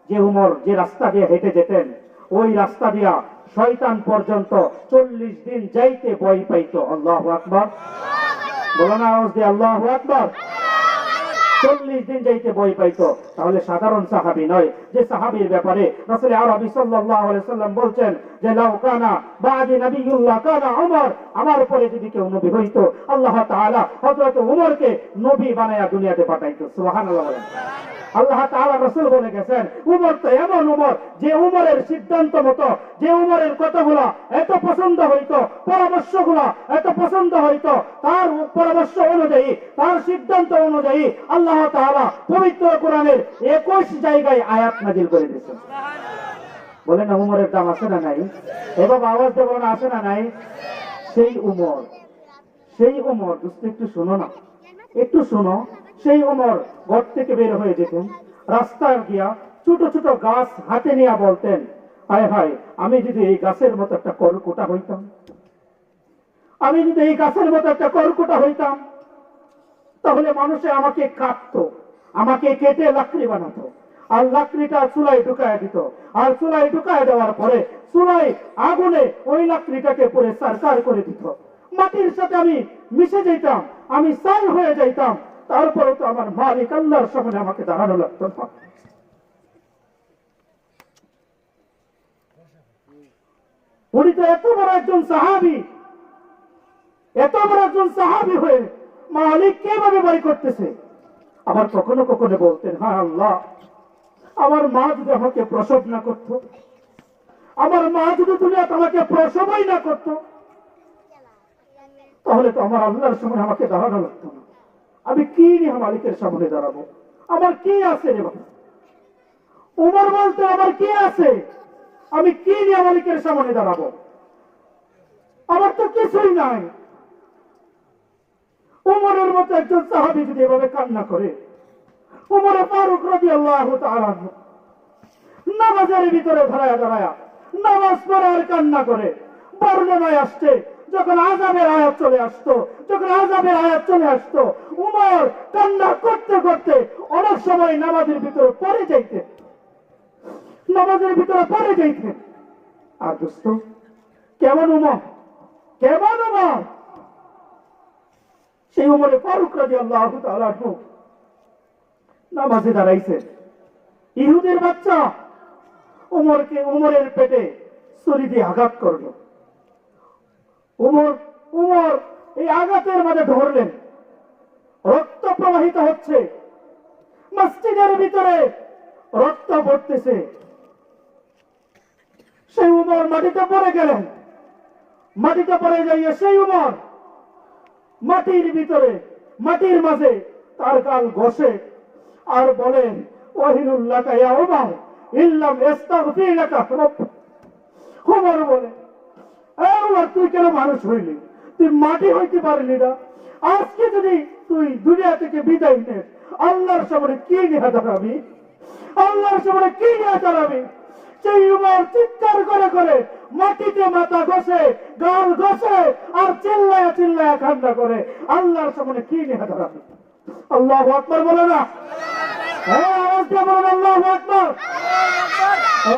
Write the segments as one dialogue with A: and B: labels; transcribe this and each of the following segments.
A: যে উমর যে রাস্তা দিয়ে হেঁটে যেতেন, ওই রাস্তা দিয়া শয়তান পর্যন্ত 40 দিন যাইতে ভয় পাইত। আল্লাহু আকবার, বলো না আওয়াজ দিয়ে আল্লাহু আকবার। 40 দিন যাইতে ভয় পাইতো। তাহলে সাধারণ সাহাবী নয়, যে সাহাবীর ব্যাপারে রাসূল আরবি সাল্লাল্লাহু আলাইহি সাল্লাম বলছেন যে লাউ কানা বাদি নবিয়ুল্লাহ কানা উমর, আমার পরে যদি কেউ নবী হইতো আল্লাহ তাআলা হযরত উমরকে নবী বানায়া দুনিয়াতে পাঠাইতো। সুবহানাল্লাহ। আল্লাহ তাআলা রাসূল বলে গেছেন উমর তো এমন উমর, যে উমরের সিদ্ধান্ত মতো, যে উমরের কথাগুলো এত পছন্দ হইতো, পরামর্শগুলো এত পছন্দ হইতো, তার পরামর্শ অনুযায়ী, তার সিদ্ধান্ত অনুযায়ী আল্লাহ তাআলা পবিত্র কোরআনের 21 জায়গায় আয়াত নাযিল করে দিয়েছেন। বলেন না উমরের দাম আছে না নাই? এভাবে আওয়াজ দিয়ে বলেন আছে না নাই? সেই উমর, সেই উমর দোস্ত একটু শোনো না, একটু শোনো। সেই উমর ঘর থেকে বের হয়ে যেতেন, রাস্তায় গিয়া ছোট ছোট গাছ হাতে নিয়ে বলতেন হায় হায় আমি যদি এই গাছের মতো একটা কর্কটা হইতাম, আমি যদি এই গাছের মতো একটা কর্কটা হইতাম, তাহলে মানুষে আমাকে কাটতো, আমাকে কেটে লাকড়ি বানাতো, আর লাকড়িটা চুলায় ঢুকায় দিত, আর চুলায় ঢুকায় দেওয়ার পরে চুলায় আগুনে ওই লাকড়িটাকে পুরে সারকার করে দিত। মাটির সাথে আমি মিশে যেতাম, আমি ছাই হয়ে যাইতাম, তারপরে তো আমার মালিক আল্লাহর সামনে আমাকে দাঁড়ানো লাগতো না। উনি তো এত বড় একজন সাহাবী, এত বড় একজন সাহাবী হয়ে মালিক কিভাবে ভয় করতেছে। আবার কখনো কখনো বলতেন হ্যাঁ আল্লাহ, আমার মা যদি আমাকে প্রসব না করত, আমার মা যদি দুনিয়াতে আমাকে প্রসবই না করত, তাহলে তো আমার আল্লাহর সামনে আমাকে দাঁড়ানো লাগতো না। আমি কি নিয়ে মালিকের সামনে দাঁড়াবো? আমার কি আছে রে বাবা? উমর বলতে আমার কি আছে? আমি কি নিয়ে মালিকের সামনে দাঁড়াবো? আমার তো কিছুই নাই। উমরের মতো একজন সাহাবী যদি এভাবে কান্না করে, উমর ফারুক রাদিয়াল্লাহু তাআলা নামাজের ভিতরে দাঁড়ায়া দাঁড়ায়া নামাজ পড়ে আর কান্না করে। বর্ণনায় আসছে যখন আযাবের আয়াত চলে আসতো, যখন আযাবের আয়াত চলে আসতো, উমর কান্না করতে করতে অনেক সময় নামাজের ভিতরে পড়ে যাইতেন, নামাজের ভিতরে পড়ে যাইতেন। আর দোস্ত কেমন উমর, কেমন উমর! সেই উমরে ফারুক রাদিয়াল্লাহু তাআলা নামাজে দাঁড়াইছে, ইহুদের বাচ্চা উমরকে উমরের পেটে ছুরি দিয়ে আঘাত করলো। উমর এই আঘাতের মাঝে ধরলেন, রক্ত প্রবাহিত হচ্ছে, মসজিদের ভিতরে রক্ত পড়তেছে। সেই উমর মাটিতে পড়ে গেলেন, মাটিতে পড়ে যাইয়ে সেই উমর মাটির ভিতরে, মাটির মাঝে তার গাল ঘষে আর বলেন ওয়াহিলুল্লাহ ইয়া উমর ইল্লাম ইস্তাগফির লাকা রাব্বুক। উমর বলে এই উমর তুই কেন মানুষ হইলি? তুই মাটি হইতে পারলি না? আজকে যদি তুই দুনিয়া থেকে বিদায় নিস, আল্লাহর সামনে কি নিয়ে দাঁড়াবি? আল্লাহর সামনে কি নিয়ে দাঁড়াবি? সেই উমর চিৎকার করে করে মাটিতে মাথা ঘষে, গাল ঘষে আর চিল্লায়া চিল্লায়া কান্না করে আল্লাহর সামনে কি নিয়ে দাঁড়াবি? আল্লাহু আকবার বলে না? হ্যাঁ আওয়াজ দিয়ে বলেন আল্লাহু আকবার।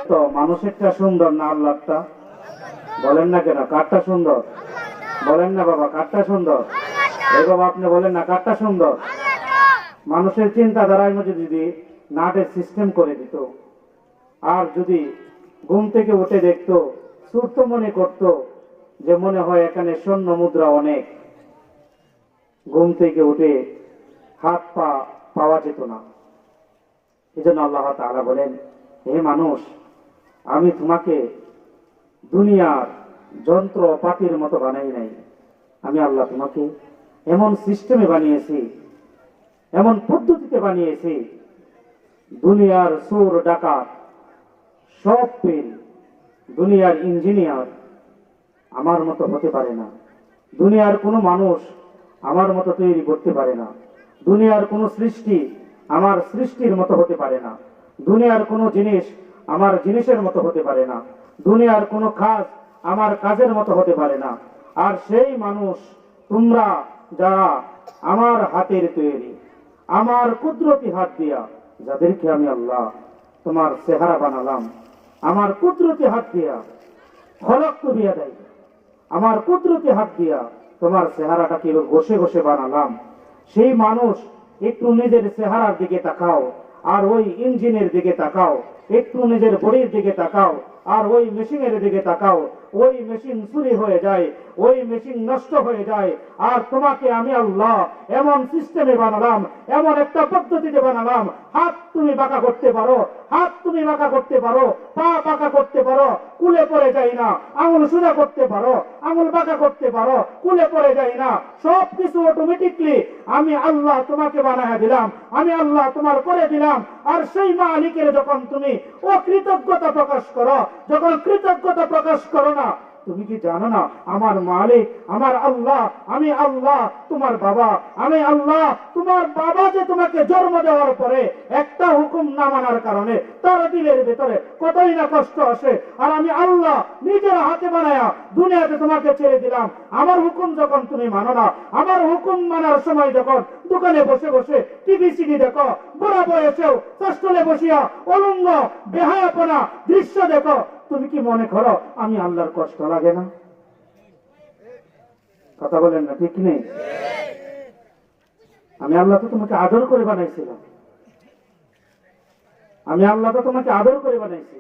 A: তো মানুষেরটা সুন্দর না আল্লাহটা? বলেন না কেন? কারটা সুন্দর? বলেন না বাবা কারটা সুন্দর? এই বাবা আপনি বলেন না কারটা সুন্দর? মানুষের চিন্তাধারার মধ্যে যদি নাটের সিস্টেম করে দিত, আর যদি ঘুম থেকে উঠে দেখতো, সুস্থ মনে করতো যে মনে হয় এখানে স্বর্ণ মুদ্রা অনেক, ঘুম থেকে উঠে হাত পা পাওয়া যেত না। এই জন্য আল্লাহ তাআলা বলেন হে মানুষ, আমি তোমাকে দুনিয়ার যন্ত্র পাতির মতো বানাই নাই। আমি আল্লাহ তোমাকে এমন সিস্টেমে বানিয়েছি, এমন পদ্ধতিতে বানিয়েছি, দুনিয়ার চোর ডাকাত সব পেল, দুনিয়ার ইঞ্জিনিয়ার আমার মতো হতে পারে না, দুনিয়ার কোনো মানুষ আমার মতো তৈরি করতে পারে না, দুনিয়ার কোনো সৃষ্টি আমার সৃষ্টির মতো হতে পারে না, দুনিয়ার কোনো জিনিস আমার জিনিসের মতো হতে পারে না, দুনিয়ার কোনো কাজ আমার কাজের মতো হতে পারে না। আর সেই মানুষ তোমরা যারা আমার হাতের তৈরি, আমার কুদরতি হাত দিয়া, যাদেরকে আমি আল্লাহ তোমার চেহারা বানালাম আমার কুদরতি হাত দিয়া, খলক তুলিয়া দেয় আমার কুদরতি হাত দিয়া তোমার চেহারাটাকে ঘষে ঘষে বানালাম। সেই মানুষ একটু নিজের চেহারার দিকে তাকাও, আর ওই ইঞ্জিনের দিকে তাকাও, একটু নিজের বডির দিকে তাকাও, আর ওই মেশিনের দিকে তাকাও, ওই মেশিন চুরি হয়ে যায়, ওই মেশিন নষ্ট হয়ে যায়। আর তোমাকে আমি আল্লাহ এমন সিস্টেমে বানালাম, এমন একটা পদ্ধতিতে বানালাম, হাত তুমি বাঁকা করতে পারো, হাত তুমি বাঁকা করতে পারো, পা বাঁকা করতে পারো, কুলে পড়ে যায় না, আঙুল সোজা করতে পারো, আঙুল বাঁকা করতে পারো, কুলে পড়ে যায় না। সবকিছু অটোমেটিকলি আমি আল্লাহ তোমাকে বানায় দিলাম, আমি আল্লাহ তোমার করে দিলাম। আর সেই মালিকের যখন তুমি অকৃতজ্ঞতা প্রকাশ করো, যখন কৃতজ্ঞতা প্রকাশ করো না, তুমি কি জানো না আমার মালিক আমার আল্লাহ, আমি আল্লাহ তোমার বাবা, আমি আল্লাহ তোমার বাবা যে তোমাকে জন্ম দেওয়ার পরে একটা হুকুম না মানার কারণে তার দিলের ভেতরে কতই না কষ্ট আসে। আর আমি আল্লাহ নিজের হাতে বানায়া দুনিয়াতে তোমাকে ছেড়ে দিলাম। আমার হুকুম যখন তুমি মানো না, আমার হুকুম মানার সময় যখন দোকানে বসে বসে টিভি সিডি দেখো, বুড়া বয়সেও চষ্টলে বসিয়া অলঙ্গ বেহায়াপনা দৃশ্য দেখো, তুমি কি মনে করো আমি আল্লাহর কষ্ট লাগে না? কথা বলেন না, ঠিক নেই? আমি আল্লাহ তো তোমাকে আদর করে বানাইছিলাম, আমি আল্লাহ তো তোমাকে আদর করে বানাইছি।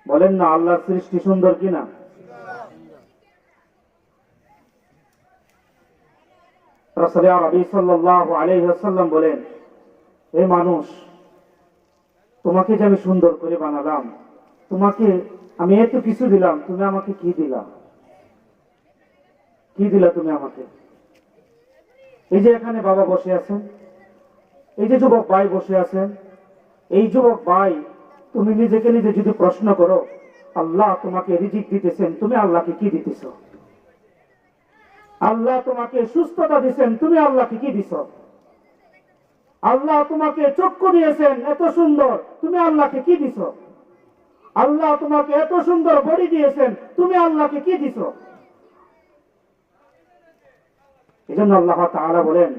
A: বলেন না আল্লাহর সৃষ্টি সুন্দর কিনা? রাসূল আরবি সাল্লাল্লাহু আলাইহি ওয়াসাল্লাম বলেন, হে মানুষ, তোমাকে যে আমি সুন্দর করে বানালাম, তোমাকে আমি এত কিছু দিলাম, তুমি আমাকে কি দিলা? কি দিলা তুমি আমাকে? এই যে এখানে বাবা বসে আছেন, এই যে যুবক ভাই বসে আছেন, এই যুবক ভাই তুমি নিজেকে নিজে যদি প্রশ্ন করো, আল্লাহ তোমাকে রিজিক দিতেছেন, তুমি আল্লাহকে কি দিতেছ? আল্লাহ তোমাকে সুস্থতা দিচ্ছেন, তুমি আল্লাহকে কি দিছ? আল্লাহ তোমাকে চক্ষু দিয়েছেন এত সুন্দর, তুমি আল্লাহকে কি দিছ? আল্লাহ তোমাকে এত সুন্দর বডি দিয়েছেন, তুমি আল্লাহকে কি দিছ? এজন্য আল্লাহ তাআলা বলেন,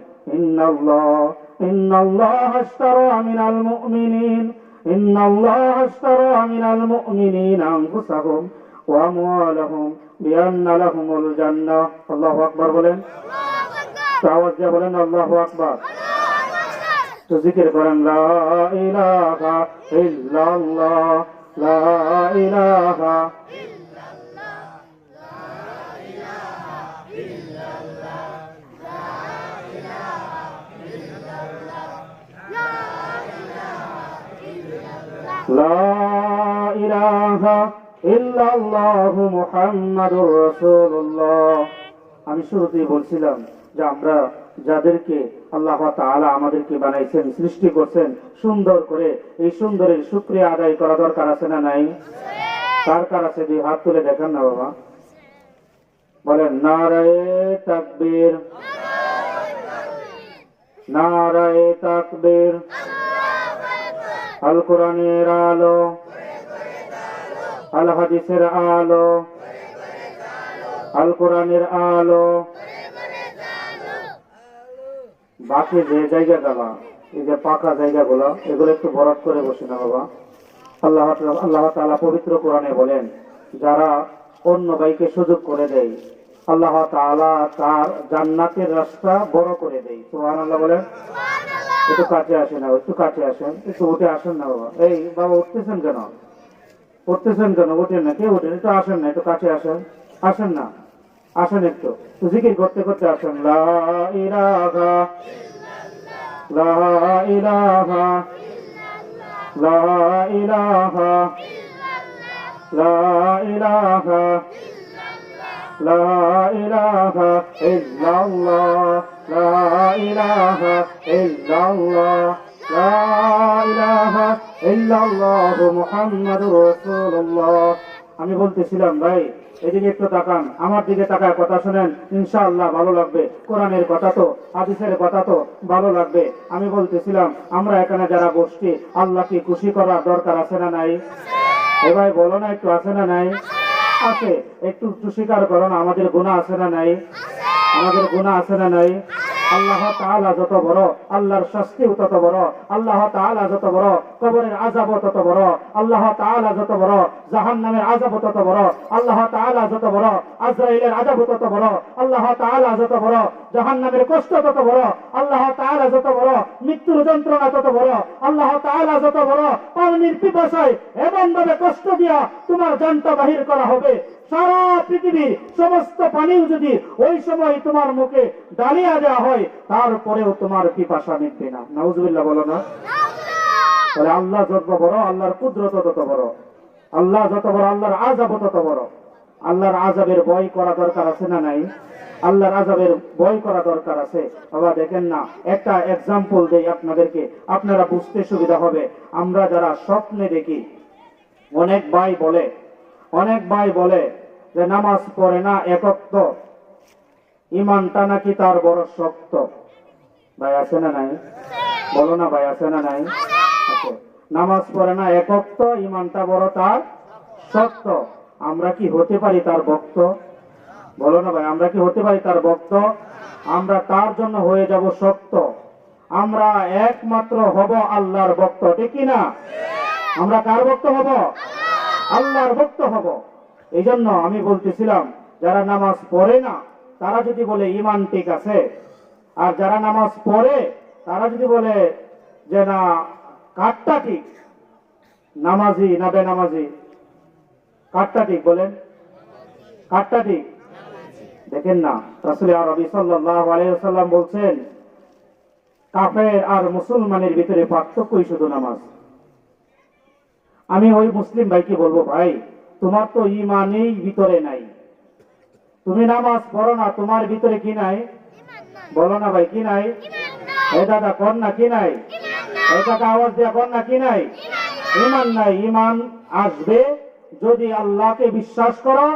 A: ইন্নাল্লাহা আশতারা মিনাল মুমিনিন, ইন্নাল্লাহা আশতারা মিনাল মুমিনিনা আনফুসাহুম ওয়া আমওয়ালাহুম বিআন্না লাহুমুল জান্নাহ। আল্লাহু আকবার বলেন, আওয়াজ দিয়ে বলেন আল্লাহু আকবার। তো জিকির করেন, লা ইলাহা ইল্লাল্লাহ, লা ইলাহা লা ইলাহা ইল্লাল্লাহু মুহাম্মাদুর রাসূলুল্লাহ। আমি শুরুতেই বলছিলাম যে আমরা যাদেরকে আল্লাহ তাআলা আমাদেরকে বানাইছেন, সৃষ্টি করছেন সুন্দর করে, এই সুন্দরের শুকরিয়া আদায় করা দরকার আছে না নাই? কার কার আছে? দুই হাত তুলে দেখান না বাবা, বলেন নারায়ে তাকবীর, নারায়ে তাকবীর। আল কোরআনের আলো, আল হাদিসের আলো, আল কোরআনের আলো। বাকি যে জায়গা গেলা, এই যে পাকা জায়গাগুলো, এগুলো একটু বরাদ করে বসে না বাবা। আল্লাহ তাআলা পবিত্র কোরআনে বলেন, যারা অন্য ভাইকে সুযোগ করে দেয়, আল্লাহ তাআলা তার জান্নাতের রাস্তা বড় করে দেয়। সুবহানাল্লাহ বলেন। একটু কাছে আসেন না, একটু কাছে আসেন, একটু উঠে আসেন না বাবা। এই বাবা উঠতেছেন কেন? উঠতেছেন কেন? উঠেন না, কে উঠেন? একটু আসেন না, একটু কাছে আসেন, আসেন না, আসেন একটু জিকির করতে করতে আসেন। লা ইলাহা, লা ইলাহা, লা ইলাহা, লা ইলাহা, লা ইলাহা ইল্লাল্লাহ, লা ইলাহা ইল্লাল্লাহ, লা ইলাহা ইল্লাল্লাহ মুহাম্মাদুর রাসূলুল্লাহ। আমি বলতেছিলাম ভাই এদিকে একটু তাকান, আমার দিকে তাকায় কথা শুনেন, ইনশাআল্লাহ ভালো লাগবে। কোরআনের কথা তো, হাদিসের কথা তো ভালো লাগবে। আমি বলতেছিলাম আমরা এখানে যারা বসছি, আল্লাহকে খুশি করার দরকার আছে না নাই? এ ভাই বলো না, একটু আছে না নাই? আছে। একটু স্বীকার করো না, আমাদের গুনাহ আছে না নাই? আমাদের গুনাহ আছে না নাই? আল্লাহ তাআলা যত বড়, আল্লাহর শাস্তিও তত বড়। আল্লাহ তাআলা যত বড়, কবরের আযাবও তত বড়। আল্লাহ তাআলা যত বড়, জাহান্নামের আযাবও তত বড়। আল্লাহ তাআলা যত বড়, আজরাইলের আযাবও তত বড়। আল্লাহ তাআলা যত বড়, জাহান্নামের কষ্ট তত বড়। আল্লাহ তাআলা যত বড়, মৃত্যুর যন্ত্রণা তত বড়। আল্লাহ তাআলা যত বড়, পানির পিপাসায় এমন ভাবে কষ্ট দিয়া তোমার জানটা বাহির করা হবে, সারা পৃথিবীর সমস্ত পানিও যদি ওই সময় তোমার মুখে ডালিয়া দেওয়া হয়, তারপরেও তোমার পিপাসা মিটবে না। নাউজুবিল্লাহ বলো না? তাহলে আল্লাহ যত বড়, আল্লাহর কুদরত তত বড়। আল্লাহ যত বড়, আল্লাহর আযাব তত বড়। আল্লাহর আযাবের ভয় করা দরকার আছে না নাই? আল্লাহর আযাবের ভয় করা দরকার আছে। বাবা দেখেন না, একটা এক্সাম্পল দেই আপনাদেরকে, আপনারা বুঝতে সুবিধা হবে। আমরা যারা স্বপ্নে দেখি, অনেক ভাই বলে যে নামাজ পড়ে না, একত্ব, ইমানটা নাকি তার বড় শক্ত। ভাই আছে না নাই? বলো না ভাই, আছে না নাই? আছে। নামাজ পড়ে না, একত্ব, ইমানটা বড় তার শক্ত। আমরা কি হতে পারি তার ভক্ত? বলো না ভাই, আমরা কি হতে পারি তার ভক্ত? আমরা তার জন্য হয়ে যাব শক্ত। আমরা একমাত্র হব আল্লাহর ভক্ত, ঠিক কি না? আমরা কার ভক্ত হব? আল্লাহর ভক্ত হব। এই জন্য আমি বলতেছিলাম, যারা নামাজ পড়ে না তারা যদি বলে ঈমান ঠিক আছে, আর যারা নামাজ পড়ে তারা যদি বলে যে না, কারটা ঠিক, নামাজি না বেনামাজি, কারটা ঠিক বলেন? কারটা ঠিক? দেখেন না, রাসূল আরবি সাল্লাল্লাহু আলাইহি ওয়াসাল্লাম বলছেন, কাফের আর মুসলমানের ভিতরে পার্থক্যই শুধু নামাজ। আমি ওই মুসলিম ভাইকে বলবো, ভাই তোমার তো ঈমানই ভিতরে নাই, তুমি নামাজ পড়ো না, তোমার ভিতরে কি নাই? বলো না ভাই, কি নাই? এই দাদা কর না, কি নাই? এই দাদা আওয়াজ দিয়া কর না, কি নাই? ঈমান নাই। ঈমান আসবে যদি আল্লাহকে বিশ্বাস করো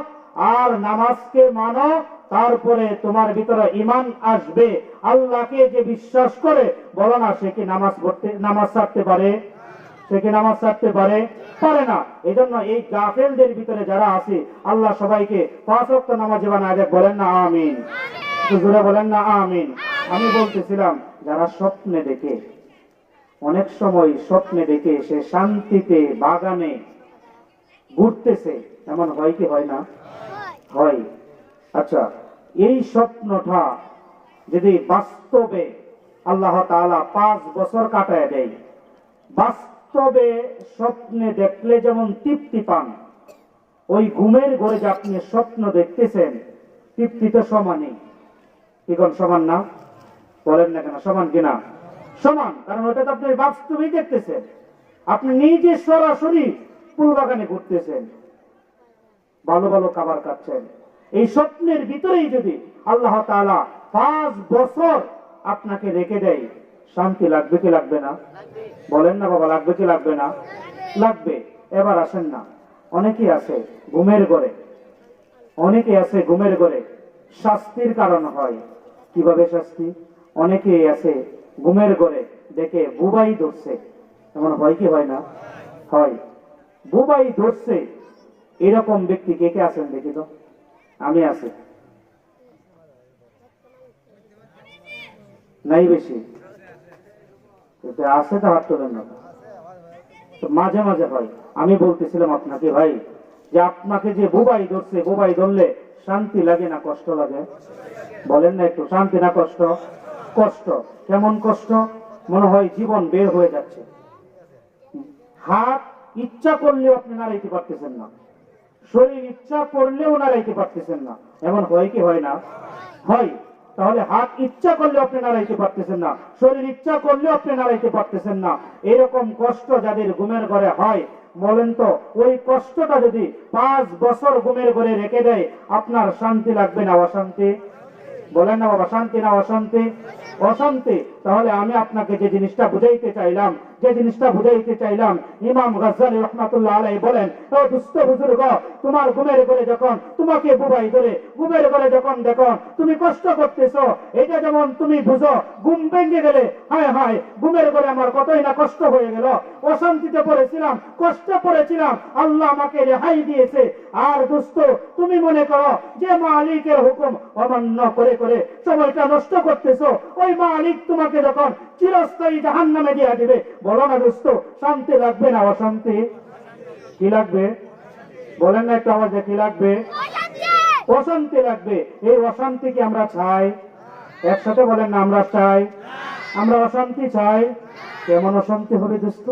A: আর নামাজকে মানো, তারপরে তোমার ভিতরে ঈমান আসবে। আল্লাহকে যে বিশ্বাস করে, বলো না, সে কি নামাজ ছাড়তে পারে? সে কি নামাজ ছাড়তে পারে? পারে না। এই জন্য এই গাফেলদের ভিতরে যারা আছে, আল্লাহ সবাইকে 5 ওয়াক্ত নামাজি বানায় দেখ। বলেন না আমিন? জোরে বলেন না আমিন? আমি বলতেছিলাম, যারা স্বপ্নে দেখে, অনেক সময় স্বপ্নে দেখে সে শান্তিতে বাগানে ঘুরতেছে, এমন হয় কি হয় না? হয়। আচ্ছা, এই স্বপ্নটা যদি বাস্তবে আল্লাহ তাআলা 5 বছর কাটায় দেয়, বাস্তবে স্বপ্নে দেখলে যেমন তৃপ্তি পান, ওই ঘুমের ঘরে যে আপনি স্বপ্ন দেখতেছেন, তৃপ্তি তো সমানই। কি কোন সমান না? বলেন না কেন, সমান কিনা? সমান। কারণ ওটা তো আপনি বাস্তবেই দেখতেছেন, আপনি নিজে সরাসরি ফুল বাগানে ঘুরতেছেন, ভালো ভালো খাবার খাচ্ছেন। এই স্বপ্নের ভিতরেই যদি আল্লাহ তাআলা 5 বছর আপনাকে রেখে দেয়, শান্তি লাগবে কি লাগবে না? বলেন না বাবা, লাগবে কি লাগবে না? লাগবে। এবার আসেন না, অনেকেই আছে ঘুমের ঘরে, শাস্তির কারণ হয়। কিভাবে শাস্তি? অনেকেই আছে ঘুমের ঘরে দেখে বুবাই ধরছে, এমন হয় কি হয় না? হয়। বুবাই ধরছে, এরকম ব্যক্তি কে কে আছেন দেখি তো? আমি আছি। নাই বেশি আছে তো হাত তোলেন না। মাঝে মাঝে হয়। আমি বলতেছিলাম আপনাকে, ভাই, যে আপনাকে যে বুবাই ধরছে, বুবাই ধরলে শান্তি লাগে না কষ্ট লাগে? বলেন না একটু, শান্তি না কষ্ট? কষ্ট। কেমন কষ্ট? মনে হয় জীবন বের হয়ে যাচ্ছে। হাত ইচ্ছা করলেও আপনি নাড়াইতে পারতেছেন না, শরীর ইচ্ছা করলেও নাড়াইতে পারতেছেন না, এমন হয় কি হয় না? হয়। তাহলে হাত ইচ্ছা করলেও আপনি নাড়াইতে পারতেছেন না, শরীর ইচ্ছা করলেও আপনি নাড়াইতে পারতেছেন না, এরকম কষ্ট যাদের ঘুমের ঘরে হয়, বলেন তো ওই কষ্টটা যদি 5 বছর ঘুমের ঘরে রেখে দেয়, আপনার শান্তি লাগবে না অশান্তি? বলেন না বাবা, শান্তি না অশান্তি? অশান্তি। তাহলে আমি আপনাকে যে জিনিসটা বুঝাইতে চাইলাম, ইমাম গাজ্জালী রাহমাতুল্লাহ আলাইহি বলেন, ও দুস্থ বুজুর্গ, তোমার ঘুমের ঘরে যখন তোমাকে বুবাই ধরে, ঘুমের ঘরে যখন দেখো তুমি কষ্ট করতেছো, এটা যেমন তুমি বুঝো ঘুম ভেঙে গেলে, হায় হায় ঘুমের ঘরে আমার কতই না কষ্ট হয়ে গেল, অশান্তিতে পড়েছিলাম, কষ্ট পড়েছিলাম, আল্লাহ আমাকে রেহাই দিয়েছে। আর দুস্থ, তুমি মনে করো যে মালিকের হুকুম অমান্য করে করে সময়টা নষ্ট করতেছো, ওই মালিক তোমাকে যখন চিরস্থায়ী জাহান্নামে দিয়ে দিবে, বলো না দোস্ত শান্তি লাগবে না অশান্তি? কি লাগবে বলেন না একটু আওয়াজে, কি লাগবে? অশান্তি লাগবে। এই অশান্তি কি আমরা চাই? একসাথে বলেন না, আমরা চাই? আমরা অশান্তি চাই? কেমন অশান্তি হবে দোস্ত,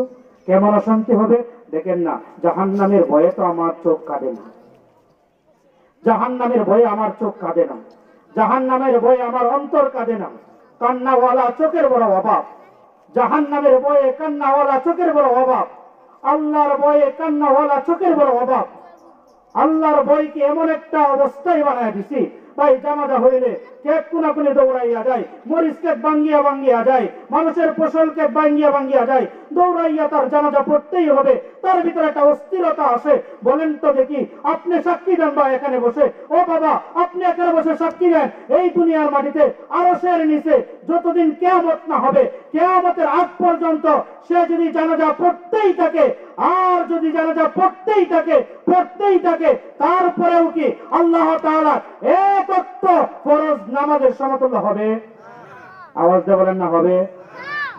A: কেমন অশান্তি হবে? দেখেন না, জাহান্নামের ভয়ে তো আমার চোখ কাঁদে না, জাহান্নামের ভয়ে আমার চোখ কাঁদে না, জাহান্নামের ভয়ে আমার অন্তর কাঁদে না। কান্নাওয়ালা চোখের বড় অভাব, জাহান্নামের ভয়ে কান্নাওয়ালা চোখের বড় অভাব, আল্লাহর ভয়ে কান্নাওয়ালা চোখের বড় অভাব। আল্লাহর ভয়কে এমন একটা অবস্থায় বানায় দিছি ভাই, জানাজা হইলে কেক কোনাকুনি দৌড়াইয়া যায়, মরিচ কেক ভাঙ্গিয়া ভাঙ্গিয়া যায়, মানুষের ফসল কেক ভাঙ্গিয়া ভাঙ্গিয়া যায়, দৌড়াইয়া তার জানাজা পড়তেই হবে। তার ভিতরে একটা অস্থিরতা আসে। বলেন তো দেখি, আপনি সাক্ষী দেন বা এখানে বসে, ও বাবা আপনি এখানে বসে সাক্ষী দেন, এই দুনিয়ার মাটিতে আরশের নিচে যতদিন কিয়ামত না হবে, কিয়ামতের আগ পর্যন্ত সে যদি জানাজা পড়তেই থাকে, আর যদি জানাজা পড়তেই থাকে, তারপরেও কি আল্লাহ তাআলা এক ওয়াক্ত ফরজ নামাজের সমতুল্য হবে? আওয়াজ দিয়ে বলেন না হবে?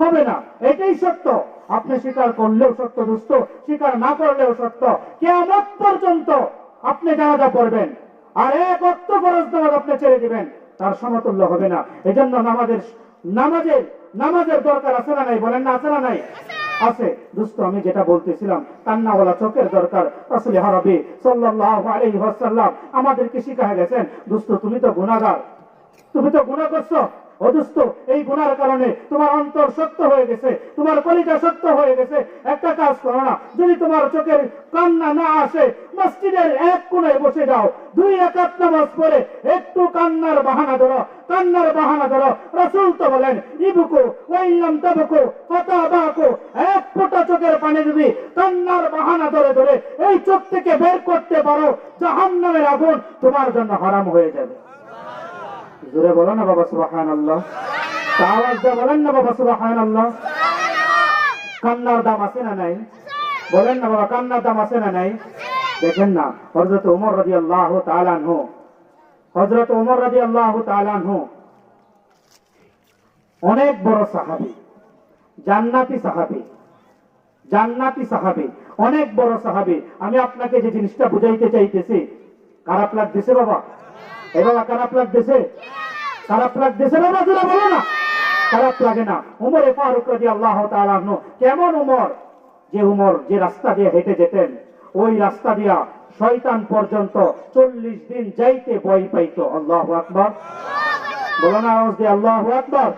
A: হবে না। এটাই সত্য। আপনি স্বীকার করলেও সত্য দোস্ত, স্বীকার না করলেও সত্য, কিয়ামত পর্যন্ত আপনি জানাজা পড়বেন, আর এক ওয়াক্ত ফরজ নামাজ আপনি ছেড়ে দিবেন, তার সমতুল্য হবে না। এজন্য নামাজের দরকার আছে না নাই? বলেন না আছে না নাই? আছে দোস্ত। আমি যেটা বলতেছিলাম, কান্নাওয়ালা চোখের দরকার। রাসূল হারাবি সাল্লাল্লাহু আলাইহি ওয়াসাল্লাম আমাদেরকে শিখায় গেছেন, দোস্ত তুমি তো গুনাহগার, তুমি তো গুনাহ করছো। ও দোস্ত, এই গুনার কারণে তোমার অন্তর শক্ত হয়ে গেছে, তোমার কলিজা শক্ত হয়ে গেছে। একটা কাজ করো না, যদি তোমার চোখের কান্না না আসে, মসজিদের এক কোণায় বসে যাও, 2 রাকাত নামাজ পড়ে একটু কান্নার বাহানা ধরো, কান্নার বাহানা ধরো। রাসূল তো বলেন, ইবকু ওয়া ইল্লাম তাবকু ফাতাবাকু, এক ফোঁটা চোখের পানি যদি কান্নার বাহানা ধরে ধরে এই চোখ থেকে বের করতে পারো, জাহান্নামের আগুন তোমার জন্য হারাম হয়ে যাবে। জোরে বলো না বাবা সুবহানাল্লাহ, আওয়াজ দিয়ে বলেন না বাবা সুবহানাল্লাহ। কান্নার দাম আছে না নাই? বলেন না বাবা, কান্নার দাম আছে না নাই? দেখেন না, হযরত ওমর রাদিয়াল্লাহু তাআলা আনহু, হযরত ওমর রাদিয়াল্লাহু তাআলা আনহু অনেক বড় সাহাবী, জান্নাতি সাহাবী, জান্নাতি সাহাবী, অনেক বড় সাহাবী। আমি আপনাকে যে জিনিসটা বুঝাইতে চাইতেছি, খারাপ লাগতেছে বাবা? এই বাবা খারাপ লাগতেছে? খারাপ লাগতেছে না? জোরে বলো না, খারাপ লাগে না? উমরে ফারুক রাদিয়াল্লাহু তাআলা আনহু কেমন উমর, যে রাস্তা দিয়ে হেঁটে যেতেন, ওই রাস্তা দিয়া শয়তান পর্যন্ত 40 দিন যাইতে ভয় পাইতো। আল্লাহু আকবার, বলো না আওয়াজ দিয়ে আল্লাহু আকবার।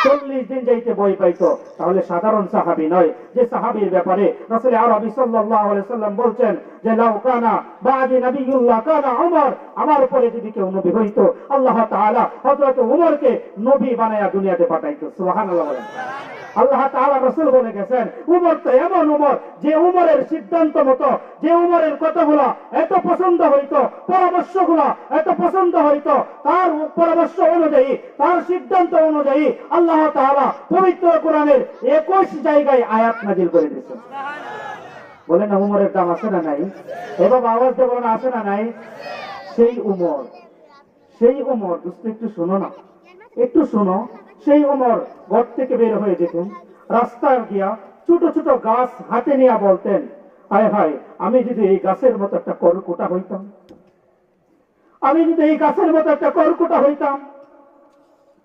A: 40 দিন যাইতে ভয় পাইতো। তাহলে সাধারণ সাহাবী নয়, যে সাহাবীর ব্যাপারে রাসূল আরবি সাল্লাল্লাহু আলাইহি সাল্লাম বলছেন যে লাউ কানা বাদি নবিয়ুল্লাহ কানা উমর, আমার উপরে যদি কেউ নবী হইতো, আল্লাহ তাআলা হযরত উমরকে নবী বানায়া দুনিয়াতে পাঠাইতো। সুবহানাল্লাহ বলেন। আল্লাহ তাআলা রাসূল বলে গেছেন, উমর তো এমন উমর, যে উমরের সিদ্ধান্ত মতো, যে উমরের কথাগুলো এত পছন্দ হইতো, পরামর্শগুলো এত পছন্দ হইতো, তার পরামর্শ অনুযায়ী, তার সিদ্ধান্ত অনুযায়ী আল্লাহ তাআলা পবিত্র কোরআনের 21 জায়গায় আয়াত নাযিল করে দিয়েছেন। বলেন না উমরের দাম আছে না নাই? এভাবে আওয়াজ দিয়ে বলেন আছে না নাই? সেই উমর, সেই উমর দোস্ত একটু শোনো না, একটু শোনো। সেই উমর ঘর থেকে বের হয়ে যেতেন, রাস্তায় গিয়া ছোট ছোট গাছ হাতে নিয়ে বলতেন, হায় হায় আমি যদি এই গাছের মতো একটা কর্কটা হইতাম, আমি যদি এই গাছের মতো একটা কর্কটা হইতাম,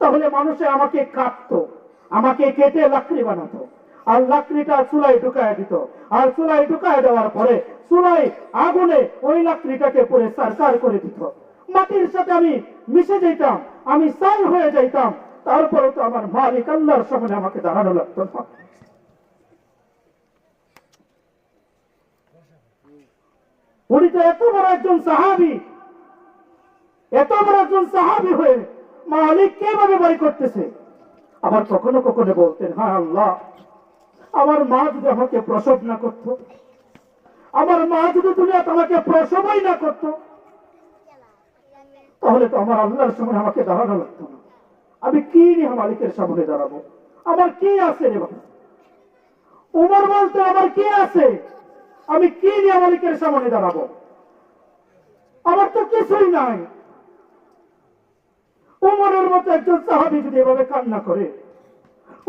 A: তাহলে মানুষে আমাকে কাটতো, আমাকে কেটে লাকড়ি বানাতো, আর লাকড়িটা চুলায় ঢুকায় দিত, আর চুলায় ঢুকায় দেওয়ার পরে চুলায় আগুনে ওই লাকড়িটাকে পুরে সারকার করে দিত। মাটির সাথে আমি মিশে যেতাম, আমি ছাই হয়ে যাইতাম, তারপরে তো আমার মালিক আল্লাহর সামনে আমাকে দাঁড়ানো লাগতো না। উনি তো এত বড় একজন সাহাবী, এত বড় একজন সাহাবী হয়ে মালিক কিভাবে ভয় করতেছে। আবার কখনো কখনো বলতেন, হ্যাঁ আল্লাহ, আমার মা যদি আমাকে প্রসব না করত, আমার মা যদি দুনিয়াতে আমাকে প্রসবই না করত, তাহলে তো আমার আল্লাহর সামনে আমাকে দাঁড়ানো লাগতো না। আমি কি নিয়ে মালিকের সামনে দাঁড়াবো? আমার কি আছে রে বাবা? উমর বলতে আমার কি আছে? আমি কি নিয়ে মালিকের সামনে দাঁড়াবো? আমার তো কিছুই নাই। উমরের মতো একজন সাহাবী যদি এভাবে কান্না করে,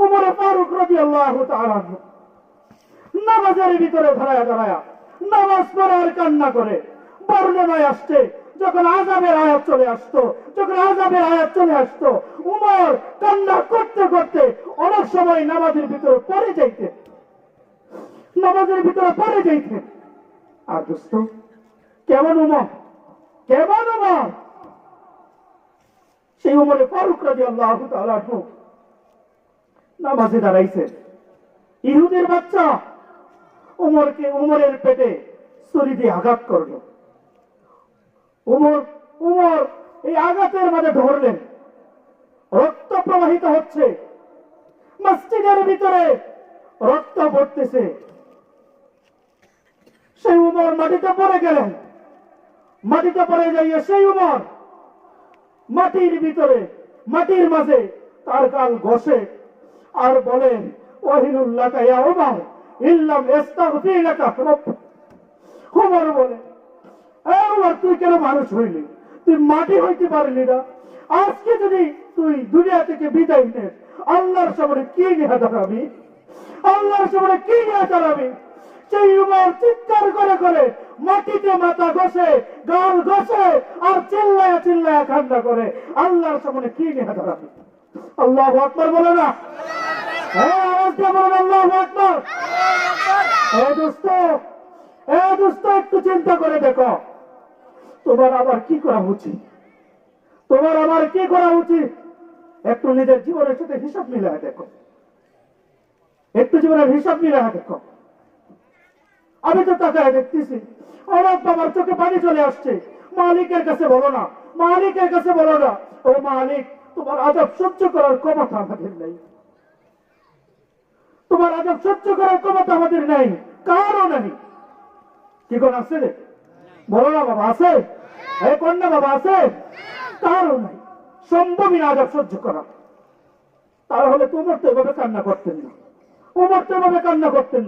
A: উমর ফারুক রাদিয়াল্লাহু তাআলা নামাজের ভিতরে দাঁড়ায়া দাঁড়ায়া নামাজ পড়ে আর কান্না করে। বর্ণনায় আসছে যখন আযাবের আয়াত চলে আসতো, উমর কান্না করতে করতে অনেক সময় নামাজের ভিতরে পড়ে যাইতেন। আর দোস্ত, কেমন উমর, সেই উমরে ফারুক রাদিয়াল্লাহু তাআলা নামাজে দাঁড়াইছে। ইহুদের বাচ্চা উমরের পেটে ছুরি দিয়ে আঘাত করলো। উমর এই আঘাতের মাঝে ধরলেন, রক্ত প্রবাহিত হচ্ছে, মসজিদের ভিতরে রক্ত পড়তেছে। সেই উমর মাটিতে পড়ে গেলেন। মাটিতে পড়ে যাইয়ে সেই উমর মাটির মাঝে তার গাল ঘষে আর বলেন, ওয়াহিলুল্লাকা ইয়া উমর ইল্লাম ইস্তাগফির লাকা রাব্বুক। উমর বলে, উমর তুই কেন মানুষ হইলি? তুই মাটি হইতে পারলি না? আজকে যদি তুই দুনিয়া থেকে বিদায় নিস, আল্লাহর সামনে কি নিয়ে দাঁড়াবি? সেই উমর চিৎকার করে করে মাটিতে মাথা ঘষে, গাল ঘষে আর চিল্লায়া কান্না করে, আল্লাহর সামনে কি নিয়ে দাঁড়াবি? আল্লাহু আকবার বলে না? আওয়াজ দিয়ে বলেন আল্লাহু আকবার। দোস্ত, একটু চিন্তা করে দেখো, তোমার আবার কি করা উচিত? একটু নিজের জীবনের সাথে হিসাব মিলায় দেখো, আমি তো তাকায় দেখতেছি, অনেক বাবার চোখে পানি চলে আসছে। মালিকের কাছে বলো না, ও মালিক, তোমার আযাব সহ্য করার ক্ষমতা আমাদের নেই, কারও নেই। কি কোন আছে রে? বলো না বাবা, আছে? কন্যা বাবা আছে? কারও নাই, সম্ভবই না আযাব সহ্য করা। তাহলে তোমার তো এভাবে কান্না করতেন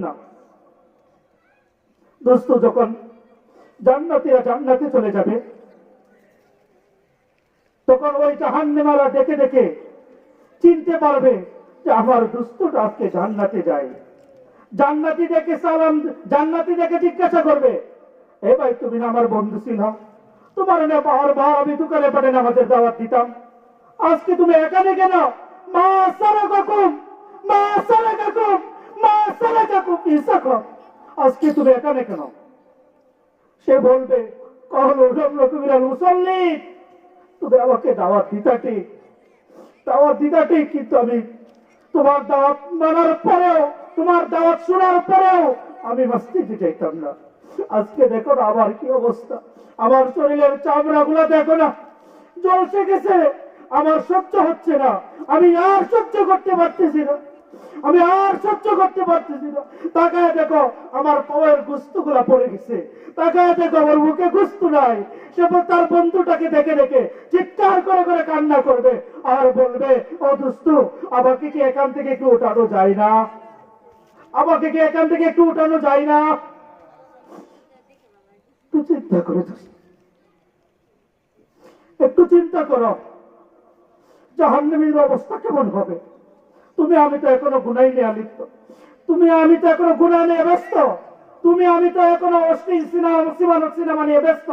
A: না। দোস্ত, যখন জান্নাতীরা জান্নাতে চলে যাবে, তখন ওই জাহান্নামীরা দেখে দেখে চিনতে পারবে যে আমার দোস্তটা আজকে জান্নাতে যায়। জান্নাতি দেখে জিজ্ঞাসা করবে, এ ভাই, তুমি না আমার বন্ধু ছিল? তোমার না বারবার আমি দোকানে পাঠান আমাদের দাওয়াত দিতাম, আজকে তুমি এখানে কেন? মা সালাকাকুম ফি সাকার, আজকে তুমি এখানে কেন? সে বলবে, কালু লামনাকু মিনাল মুসাল্লিন, তুমি আমাকে দাওয়াত দিতা ঠিক, কিন্তু আমি তোমার দাওয়াত মানার পরেও, তোমার দাওয়াত শোনার পরেও আমি মসজিদে যাইতাম না। আজকে দেখো না আমার কি অবস্থা, আমার শরীরের চামড়া গুলা দেখো না, জ্বলসে গেছে, আমার সহ্য হচ্ছে না, আমি আর সহ্য করতে পারতেছি না। তাকায় দেখো আমার পায়ের গোস্ত গুলা পড়ে গেছে, তাকায় দেখো আমার মুখে গোস্ত নাই। সে তার বন্ধুটাকে দেখে দেখে চিৎকার করে করে কান্না করবে আর বলবে, ও দোস্ত, আমাকে কি এখান থেকে একটু উঠানো যায় না? একটু চিন্তা করো, জাহান্নামীর অবস্থা কেমন হবে? তুমি আমি তো এখনো গুনাহ নিয়ে লিপ্ত, আমি তো এখনো গুনাহ নিয়ে ব্যস্ত, আমি তো এখনো অশ্লীল সিনেমা নিয়ে ব্যস্ত,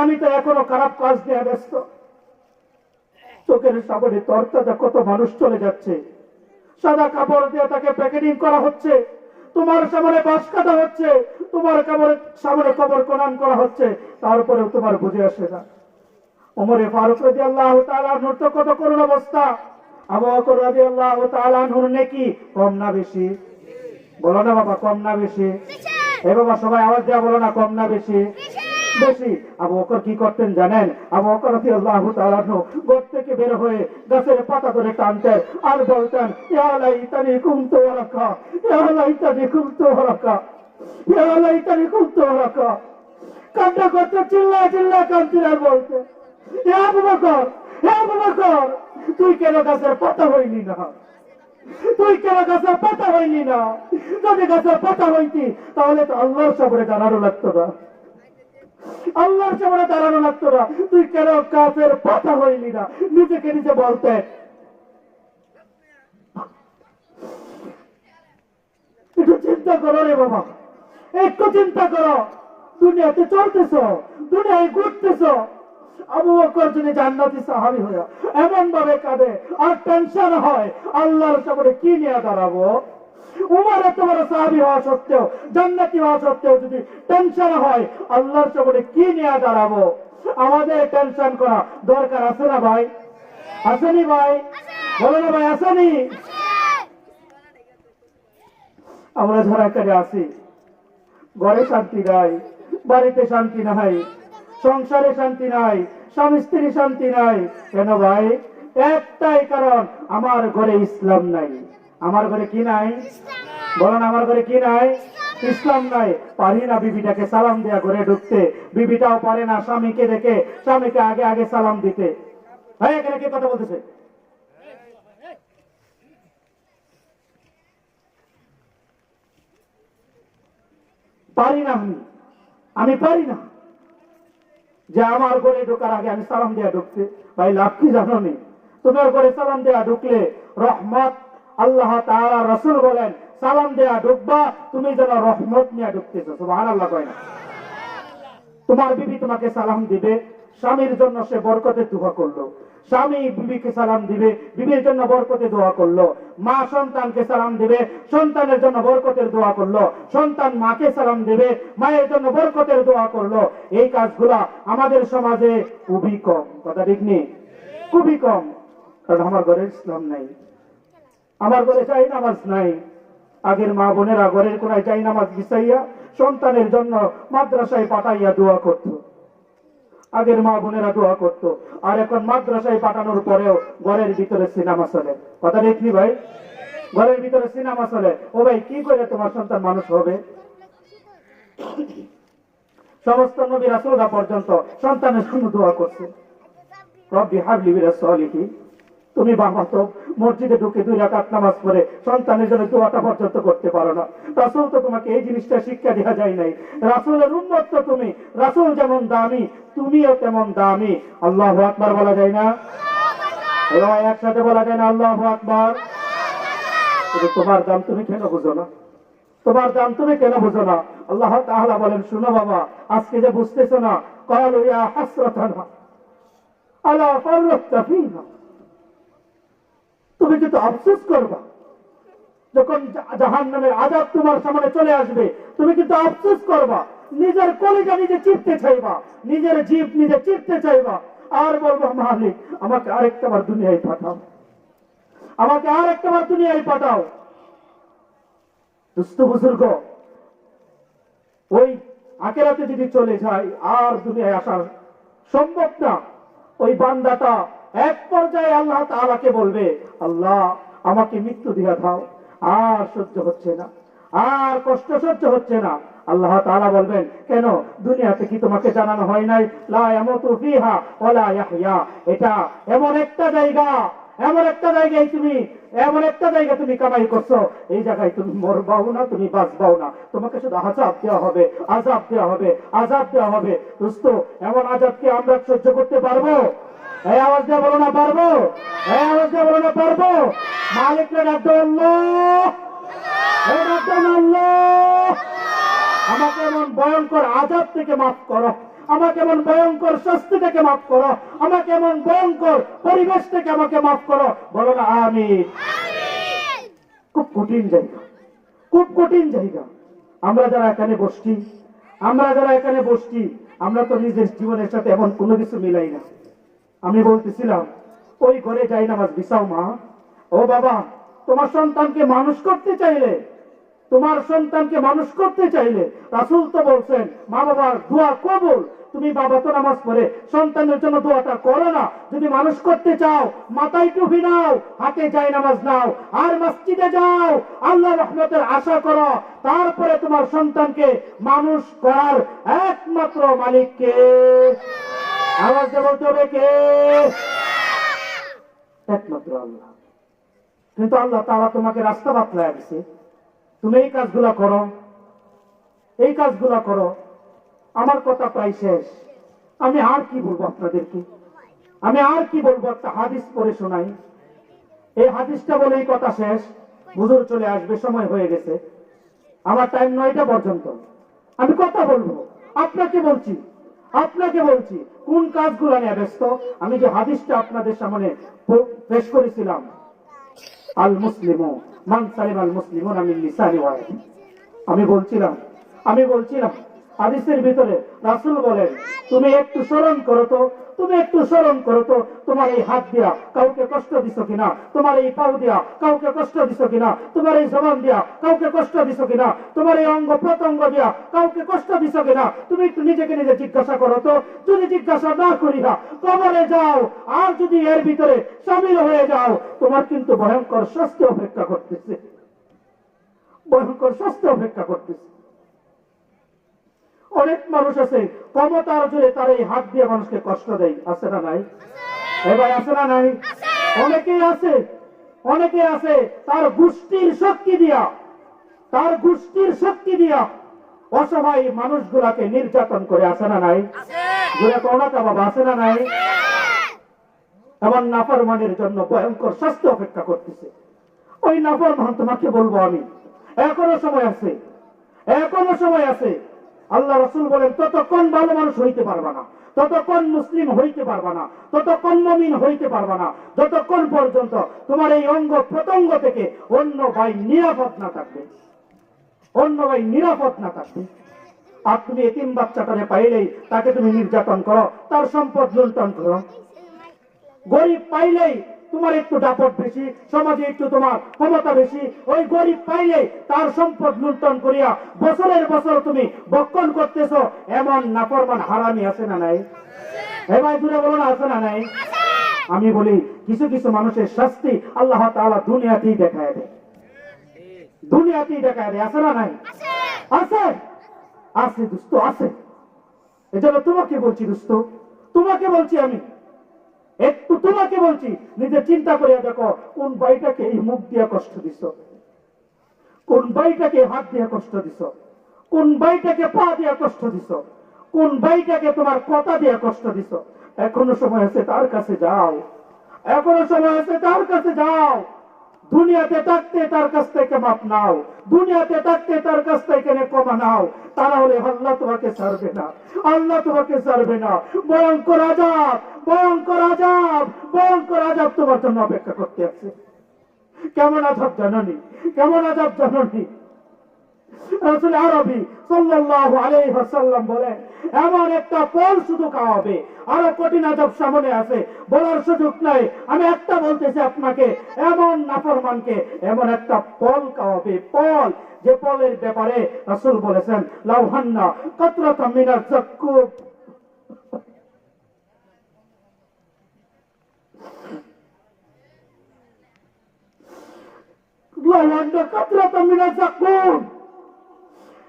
A: আমি তো এখনো খারাপ কাজ নিয়ে ব্যস্ত। চোখের সামনে তরতাজা কত মানুষ চলে যাচ্ছে, সাদা কাপড় দিয়ে তাকে প্যাকেটিং করা হচ্ছে, তোমার সামনে বাঁশ কাটা হচ্ছে, তোমার সামনে কবর খনন করা হচ্ছে, তারপরেও তোমার বুঝে আসে না। ওমরে ফারুক রাদিয়াল্লাহু তাআলা আনহুর তো কত করুণ অবস্থা। আবু বকর রাদিয়াল্লাহু তাআলা আনহুর নেকি কম না বেশি? বলো না বাবা, কম না বেশি? এ বাবা, সবাই আওয়াজ দেওয়া বলো না, কম না বেশি? বেশি। আবু বকর কি করতেন জানেন? আবু বকর রাদিয়াল্লাহু তাআলা আনহু ঘর থেকে বের হয়ে গাছের পাতা ধরে টানতেন আর বলতেন, ইয়া লাইতানি কুনতু ওয়ারাকা, কান্না করতে, চিল্লা কাঁদতেন আর বলতেন, হে আবু বকর, তুই কেন গাছের পাতা হইলি না? যদি গাছের পাতা হইতি তাহলে তো আল্লাহর সামনে জানানো লাগতো না। আল্লাহর সামনে দাঁড়ানো লাগতো না। তুই কেন কাফের পাতা হইলি না? নিজেকে নিজে বলতে। একটু চিন্তা করো রে বাবা, একটু চিন্তা করো। দুনিয়াতে চলতেছ, দুনিয়ায় ঘুরতেছ। আবু বকর যদি জান্নাতি সাহাবী হয়ে এমন ভাবে কাঁদে আর টেনশন হয়, আল্লাহর সামনে কি নিয়ে দাঁড়াবো? উমর এত বড় সাহাবী হওয়া সত্ত্বেও, জান্নাতি হওয়া সত্ত্বেও যদি টেনশন হয়, আল্লাহর সামনে কি নিয়ে দাঁড়াবো? আমাদের টেনশন করা দরকার আছে না ভাই? আসেনি ভাই? বলো না ভাই, আসেনি? আমরা যারা এখানে আছি, ঘরে শান্তি নাই, বাড়িতে শান্তি নাই, সংসারে শান্তি নাই, স্বামী স্ত্রী শান্তি নাই। কেন ভাই? একটাই কারণ, আমার ঘরে ইসলাম নাই। আমার ঘরে কি নাই? বলেন, আমার ঘরে কি নাই? ইসলাম নাই। পারি না বিবিটাকে সালাম দেয়া ঘরে ঢুকতে, বিবিটাও পারে না স্বামীকে দেখে স্বামীকে আগে আগে সালাম দিতে। ভাই এখানে কে কথা বলতেছে? পারি না, আমি পারি না যে আমার ঘরে ঢোকার আগে আমি সালাম দেয়া ঢুকতে। ভাই লাভ কি জানো নি? তোমার ঘরে সালাম দেয়া ঢুকলে রহমত, আল্লাহ তাআলা রাসূল বলেন সালাম দেয়া ঢুকবা তুমি যেন রহমত নিয়ে ঢুকতেছো। সুবহানাল্লাহ কয় না? তোমার বিবি তোমাকে সালাম দিবে, স্বামীর জন্য সে বরকতের দোয়া করলো। স্বামী বিবিকে সালাম দিবে, বিবির জন্য বরকতের দোয়া করলো। মা সন্তানকে সালাম দিবে, সন্তানের জন্য বরকতের দোয়া করলো। সন্তান মাকে সালাম দিবে, মায়ের জন্য বরকতের দোয়া করলো। এই কাজগুলা আমাদের সমাজে খুবই কম। কথা ঠিক নেই? খুবই কম। কারণ আমার ঘরে ইসলাম নাই, আমার ঘরে চাই নামাজ নাই। আগের মা বোনেরা ঘরের কোনায় চাই নামাজ বিছাইয়া সন্তানের জন্য মাদ্রাসায় পাঠাইয়া দোয়া করত। আগের মা বোনেরা দোয়া করত। আর এখন মাদ্রাসায় পাঠানোর পরেও ঘরের ভিতরে সিনেমা চলে। কথা দেখনি ভাই? ঘরের ভিতরে সিনেমা চলে। ও ভাই, কি করে তোমার সন্তান মানুষ হবে? সমস্ত নবী রাসূলরা পর্যন্ত সন্তানের জন্য দোয়া করছে, রব্বি হাবলি মিনাস সালিহিন। তুমি বাবা তো মসজিদে ঢুকে 2 রাকাত নামাজ পড়ে সন্তানের জন্য দোয়াটা পর্যন্ত করতে পারো না। রাসূল তো তোমাকে এই জিনিসটা শিক্ষা দেওয়া যায় নাই। রাসূলের উম্মত তো তুমি। রাসূল যেমন দামি, তুমিও তেমন দামি। আল্লাহু আকবার বলা যায় না? এবার একসাথে বলা যায় না আল্লাহু আকবার? কিন্তু তোমার দাম তুমি কেন বুঝো না? তোমার দাম তুমি কেন বুঝো না? আল্লাহ তাআলা বলেন, শুনো বাবা, আজকে যে বুঝতেছো না, ক্বালু ইয়া হাসরাতানা আলা ফাররাতনা ফীনা। তুমি কিন্তু আফসোস করবা যখন জাহান্নামের আযাব তোমার সামনে চলে আসবে। তুমি কিন্তু আফসোস করবা, নিজের কলিজা নিজে চিরতে চাইবা, নিজের জিভ নিজে চিরতে চাইবা, আর বলবা মালিক আমাকে আরেকটা বার দুনিয়ায় পাঠাও, আমাকে আরেকটা বার দুনিয়ায় পাঠাও। দুস্থ বুজুর্গ, ওই আখিরাতে যদি চলে যায় আর দুনিয়ায় আসার সম্ভব না, ওই বান্দাটা এক পর্যায়ে আল্লাহ তাআলাকে বলবে, আল্লাহ আমাকে মৃত্যু দিয়া দাও, আর সহ্য হচ্ছে না, আর কষ্ট সহ্য হচ্ছে না। আল্লাহ তাআলা বলবেন, কেন? দুনিয়াতে কি তোমাকে জানানো হয় নাই লা ইয়ামুতু ফিহা ওয়ালা ইয়াহইয়া? এটা এমন একটা জায়গা, এমন একটা জায়গায় তুমি, এমন একটা জায়গা তুমি কামাই করছো, এই জায়গায় তুমি মরবাও না, তুমি বাঁচবাও না। তোমাকে শুধু আযাব দেওয়া হবে, আযাব দেওয়া হবে, আযাব দেওয়া হবে। দোস্ত, এমন আযাব কি আমরা সহ্য করতে পারবো? এই আওয়াজ দিয়ে বলো না পারবো? এই আওয়াজ দিয়ে বলো না পারবো? মালিককে ডাক দাও, আল্লাহ! এই ডাক দাও, আল্লাহ! আমাকে এমন ভয়ঙ্কর আযাব থেকে মাফ করো, আমাকে এমন ভয়ঙ্কর শাস্তি থেকে মাফ করো, আমাকে এমন ভয়ঙ্কর পরিবেশ থেকে আমাকে মাফ করো। বলো না আমিন? খুব কঠিন জায়গা, খুব কঠিন জায়গা। আমরা যারা এখানে বসছি, আমরা যারা এখানে বসছি, আমরা তো নিজের জীবনের সাথে এমন কোনো কিছু মিলাই না। আমি বলতেছিলাম, ওই ঘরে যাই নামাজ বিছাও মা। ও বাবা, তোমার সন্তানকে মানুষ করতে চাইলে, তোমার সন্তানকে মানুষ করতে চাইলে রাসূল তো বলছেন মা বাবার দোয়া কবুল। তুমি বাবা তো নামাজ পড়ে সন্তানের জন্য দোয়াটা করো না। যদি মানুষ করতে চাও, মাথায় টুপি নাও, হাতে যাই নামাজ নাও, আর মসজিদে যাও, আল্লাহর রহমতের আশা করো। তারপরে তোমার সন্তানকে মানুষ করার একমাত্র মালিক কে? আওয়াজ দিয়ে বলতে হবে কে? একমাত্র আল্লাহ। কিন্তু আল্লাহ তাআলা তোমাকে রাস্তা বাতলায় দিয়েছে, তুমি এই কাজগুলা করো, এই কাজগুলা করো। আমার কথা প্রায় শেষ। আমি আর কি বলবো আপনাদেরকে, আমি আর কি বলবো? একটা হাদিস পড়ে শোনাই। এই হাদিসটা বলেই কথা শেষ। হুজুর চলে আসবে, সময় হয়ে গেছে। আমার টাইম 9টা পর্যন্ত। আমি কথা বলবো, আপনাকে বলছি, আপনাকে বলছি কোন কাজগুলো নিয়ে ব্যস্ত। আমি যে হাদিসটা আপনাদের সামনে পেশ করেছিলাম, আল মুসলিমু মান সালিম আল মুসলিমুনা মিন লিসানি ওয়া ইয়াদি। আমি বলছিলাম হাদিসের ভিতরে রাসূল বলেন, তুমি একটু স্মরণ করো তো, তুমি একটু স্মরণ করো তো, তোমার এই হাত দিয়া কাউকে কষ্ট দিছো কিনা, তোমার এই পাও দিয়া কাউকে কষ্ট দিছো কিনা, তোমার এই জবান দিয়া কাউকে কষ্ট দিছো কিনা, তোমার এই অঙ্গ প্রত্যঙ্গ দিয়া কাউকে কষ্ট দিছো কিনা, তুমি একটু নিজেকে নিজে জিজ্ঞাসা করো তো। যদি জিজ্ঞাসা না করিয়া কবরে যাও, আর যদি এর ভিতরে শামিল হয়ে যাও, তোমার কিন্তু ভয়ঙ্কর শাস্তি অপেক্ষা করতেছে, ভয়ঙ্কর শাস্তি অপেক্ষা করতেছে। অনেক মানুষ আছে ক্ষমতার জোরে তার এই হাত দিয়ে মানুষকে কষ্ট দেয়, আছে না নাই? এবার আছে না নাই? অনেকেই আছে, অনেকে আছে তার গোষ্ঠীর শক্তি দিয়া, তার গোষ্ঠীর শক্তি দিয়া অসহায় মানুষগুলাকে নির্যাতন করে, আছে না নাই? জোরে করোনা বাবা, আছে না নাই? এমন নাফরমানের জন্য ভয়ঙ্কর শাস্তি অপেক্ষা করতেছে। ওই নাফরমান তোমাকে বলবো আমি, এখনো সময় আছে, এখনো সময় আছে। আল্লাহ রাসূল বলেন, ততক্ষণ ভালো মানুষ হইতে পারবা না, ততক্ষণ মুসলিম হইতে পারবা না, ততক্ষণ মুমিন হইতে পারবা না, যতক্ষণ পর্যন্ত তোমার এই অঙ্গ প্রত্যঙ্গ থেকে অন্য ভাই নিরাপদ না থাকবে, অন্য ভাই নিরাপদ না থাকবে। আর তুমি এতিম বাচ্চাটারে পাইলেই তাকে তুমি নির্যাতন করো, তার সম্পদ লুণ্ঠন করো। গরিব পাইলেই তোমার একটু দাপট বেশি, সমাজে একটু তোমার ক্ষমতা বেশি, ওই গরিব পাইলে তার সম্পদ লুণ্ঠন করিয়া বছরের বছর তুমি ভক্ষণ করতেছো। এমন নাফরমান হারামি আছে না নাই? এবার দূরে বলো না, আছে না নাই? আমি বলি, কিছু কিছু মানুষের শাস্তি আল্লাহ তাআলা দুনিয়াতেই দেখায় দেয়, দুনিয়াতেই দেখায় দেয়, আছে না নাই? আছে, আছে দোস্ত, আছে। এজন্য তোমাকে বলছি দোস্ত, তোমাকে বলছি আমি, একটু তোমাকে বলছি, নিজে চিন্তা করিয়া দেখো, কোন ভাইটাকে এই মুখ দিয়া কষ্ট দিছ, কোন ভাইটাকে হাত দিয়া কষ্ট দিছ, কোন ভাইটাকে পা দিয়া কষ্ট দিছ, কোন ভাইটাকে তোমার কথা দিয়া কষ্ট দিছ। এখনো সময় আছে, তার কাছে যাও, এখনো সময় আছে, তার কাছে যাও। দুনিয়াতে থাকতে তার কাছ থেকে মাপ নাও, দুনিয়াতে থাকতে তার কাছ থেকে ক্ষমা নাও, তা না হলে আল্লাহ তোমাকে ছাড়বে না, আল্লাহ তোমাকে ছাড়বে না। ভয়ঙ্কর আযাব, ভয়ঙ্কর আযাব, ভয়ঙ্কর আযাব তোমার জন্য অপেক্ষা করতে আছে। কেমন আযাব জানোনি, কেমন আযাব জানোনি? রাসূল আরবি সাল্লাল্লাহু আলাইহি ওয়াসাল্লাম বলেন, এমন একটা ফল শুধু খাওয়াবে, আরো কঠিন আযাব সামনে আছে, বলার সুযোগ নাই। আমি একটা বলতেছি আপনাকে, এমন নাফরমানকে এমন একটা ফল খাওয়াবে, ফল, যে ফলের ব্যাপারে রাসূল বলেছেন, লাউহান্না কাতরাতাম মিনাজ যাক্কুম, লাউহান্না কাতরাতাম মিনাজ যাক্কুম।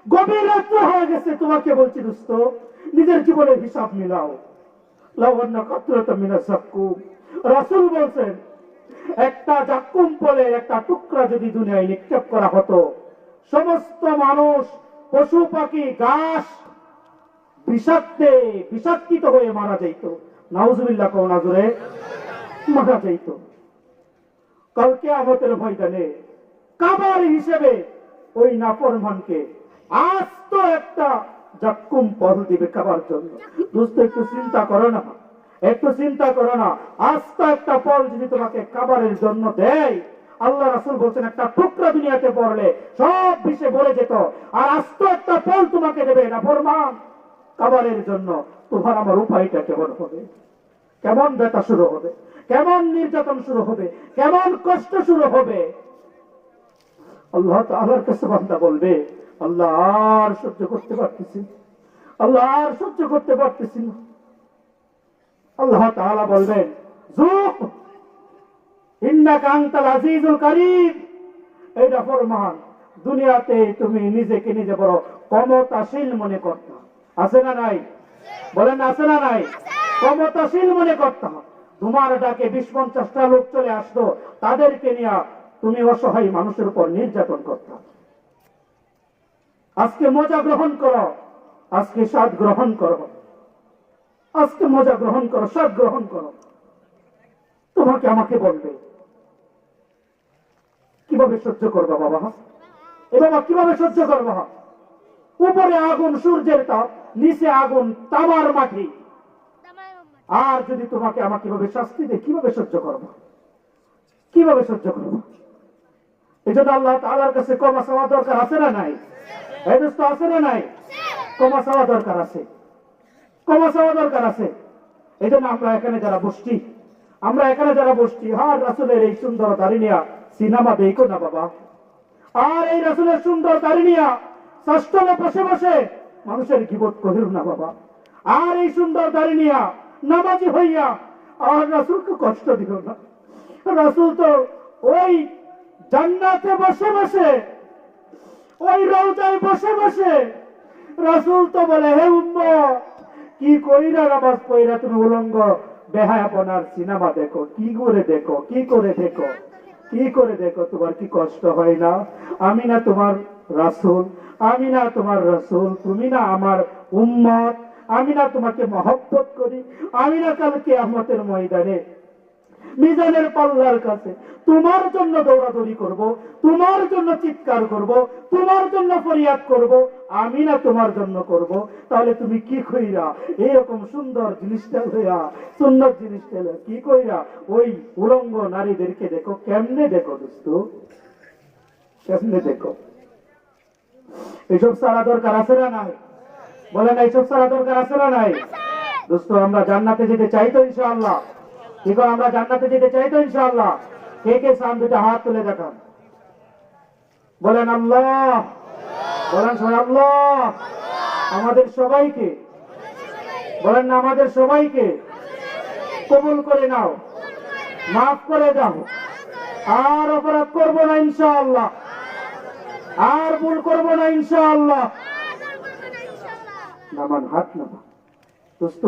A: গভীর রাত্র হয়ে গেছে, তোমাকে বলছি দোস্ত, নিজের জীবনের হিসাব মিলাও। লাওয়ান্না কাতরাতাম মিনাজ যাক্কুম, রাসূল বলেন, একটা যাক্কুম ফলের একটা টুকরা যদি দুনিয়ায় নিক্ষেপ করা হতো, সমস্ত মানুষ, পশু পাখি, ঘাস বিষাক্ত হয়ে মারা যাইত। নাউজুবিল্লাহ, কোন নজরে মারা যাইত। কাল কিয়ামতের ময়দানে কাবার হিসেবে ওই নাফরমানকে আস্ত একটা যাক্কুম ফল দিবে খাবার জন্য। দোস্ত, একটু চিন্তা করো না, একটু চিন্তা করো না। আস্ত একটা ফল যদি তোমাকে খাবারের জন্য দেয়, আল্লাহ রাসূল বলছেন, একটা টুকরা দুনিয়াতে পড়লে সব বিষে ভরে যেত, আর আস্ত একটা ফল তোমাকে দেবে না ফরমান খাবারের জন্য। তোমার আমার উপায়টা কেমন হবে? কেমন ব্যথা শুরু হবে, কেমন নির্যাতন শুরু হবে, কেমন কষ্ট শুরু হবে? আল্লাহ তাআলার কাছে বান্দা বলবে, আল্লাহ আর সহ্য করতে পারতেছি, আল্লাহ আর সহ্য করতে পারতেছি না। আল্লাহ তাআলা বলবেন, যুক ইন্নাকা আনতাল আজিজুল কারীম। এইটা ফরমান, দুনিয়াতে তুমি নিজেকে নিজে বড় ক্ষমতাশীল মনে করতে, আছে না নাই? বলেন, আছে না নাই? ক্ষমতাশীল মনে করতে। তোমার ডাকে 20-50টা লোক চলে আসতো, তাদেরকে নিয়ে তুমি অসহায় মানুষের উপর নির্যাতন করতে। আজকে মজা গ্রহণ করো, আজকে স্বাদ গ্রহণ করো, আজকে মজা গ্রহণ করো, স্বাদ গ্রহণ করো। তোমাকে আমাকে বলবে কিভাবে সহ্য করবা বাবা? এ বাবা কিভাবে সহ্য করবা? উপরে আগুন সূর্যের তাপ, নিচে আগুন তামার মাটি, আর যদি তোমাকে আমাকে কিভাবে শাস্তি দেয়, কিভাবে সহ্য করবো? কিভাবে সহ্য করবো? এই জন্য আল্লাহ তাআলার কাছে ক্ষমা চাওয়া দরকার আছে না নাই? এই দোস্ত আছে না নাই? ক্ষমা চাওয়া দরকার আছে, ক্ষমা চাওয়া দরকার আছে। এই জন্য আমরা এখানে যারা বসছি, আমরা এখানে যারা বসছি, আর রাসূলের এই সুন্দর দাড়ি নিয়া সিনেমা দেখো না বাবা। আর এই রাসূলের সুন্দর দাড়ি নিয়া ষষ্ঠলে বসে বসে মানুষের গীবত করিও না বাবা। আর এই সুন্দর দাড়ি নিয়া নামাজি হইয়া আর রাসূলকে কষ্ট দিও না। রাসূল তো ওই জান্নাতে বসে বসে, ওই রওজায় বসে বসে রাসূল তো বলে, হে উম্মত, কি কইরা নামাজ পড়া তুমি উলঙ্গ বেহায়াপনার সিনেমা দেখো? কি করে দেখো, কি করে দেখো, কি করে দেখো? তোমার কি কষ্ট হয় না? আমি না তোমার রাসূল, আমি না তোমার রাসূল, তুমি না আমার উম্মত, আমি না তোমাকে মহব্বত করি, আমি না কাল কিয়ামতের ময়দানে মিজানের পাল্লার কাছে তোমার জন্য দৌড়াদৌড়ি করব, তোমার জন্য চিৎকার করব, তোমার জন্য ফরিয়াদ করব, আমি না তোমার জন্য করব? তাহলে তুমি কি কইরা এরকম সুন্দর জিনিসটা হইয়া, সুন্দর জিনিসটা কি কইরা ওই উলঙ্গ নারীদেরকে দেখো? কেমনে দেখো দোস্ত, কেমনে দেখো? এইসব সারা দরকার আছে না নাই? বলেন এইসব সারা দরকার আছে না নাই? দোস্ত আমরা জান্নাতে যেতে চাই তো ইনশাআল্লাহ? ঠিক আছে, আমরা জান্নাতে যেতে চাই তো ইনশাআল্লাহ? কে কে চান দুটা হাত তুলে দেখান, বলেন আল্লাহ, বলেন সবাই আল্লাহ। আমাদের সবাইকে, বলেন না আমাদের সবাইকে কবুল করে নাও, মাফ করে দাও, আর অপরাধ করবো না ইনশাআল্লাহ, আর ভুল করবো না ইনশাআল্লাহ। নামান হাত নামা। দোস্ত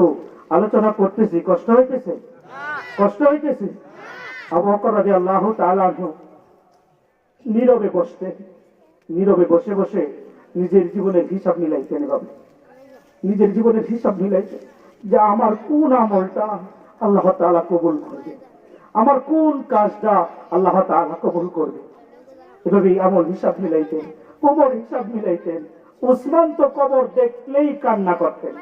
A: আলোচনা করতেছি, কষ্ট হইতেছে, কষ্ট হইতেছে। আবু বকর রাদিয়াল্লাহু তাআলা আনহু নীরবে বসতেন, নীরবে বসে বসে নিজের জীবনের হিসাব মিলাইতেন। এভাবে নিজের জীবনের হিসাব মিলাইতেন যে আমার কোন আমলটা আল্লাহ তাআলা কবুল করবে, আমার কোন কাজটা আল্লাহ তাআলা কবুল করবে। এভাবেই আমল হিসাব মিলাইতেন, কবর হিসাব মিলাইতেন। উসমান তো কবর দেখলেই কান্না করতেন।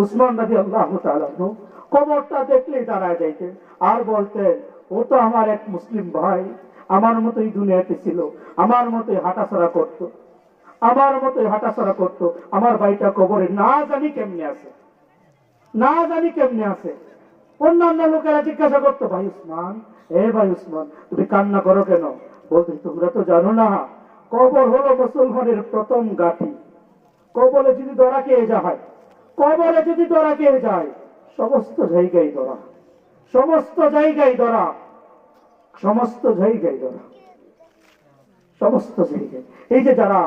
A: উসমান রাদিয়াল্লাহু তাআলা আনহু কবরটা দেখলেই দাঁড়ায় যাইতেন আর বলতেন, ও তো আমার এক মুসলিম ভাই, আমার মতোই দুনিয়াতে ছিল, আমার মতোই হাঁটাচলা করতো, আমার মতোই হাঁটাচলা করতো। আমার ভাইটা কবরে না জানি কেমনে আছে, না জানি কেমনে আছে। অন্যান্য লোকেরা জিজ্ঞাসা করতো, ভাই উসমান, এ ভাই উসমান, তুমি কান্না করো কেন? বলতে, তোমরা তো জানো না, কবর হলো মুসলমানের প্রথম গাঁথি। কবরে যদি ধরা খেয়ে যায়, কবরে যদি ধরা খেয়ে যায়, সমস্ত জায়গায় ধরা, সমস্ত জায়গায় ধরা, সমস্ত জায়গায় ধরা, সমস্ত জায়গায়। এই যে যারা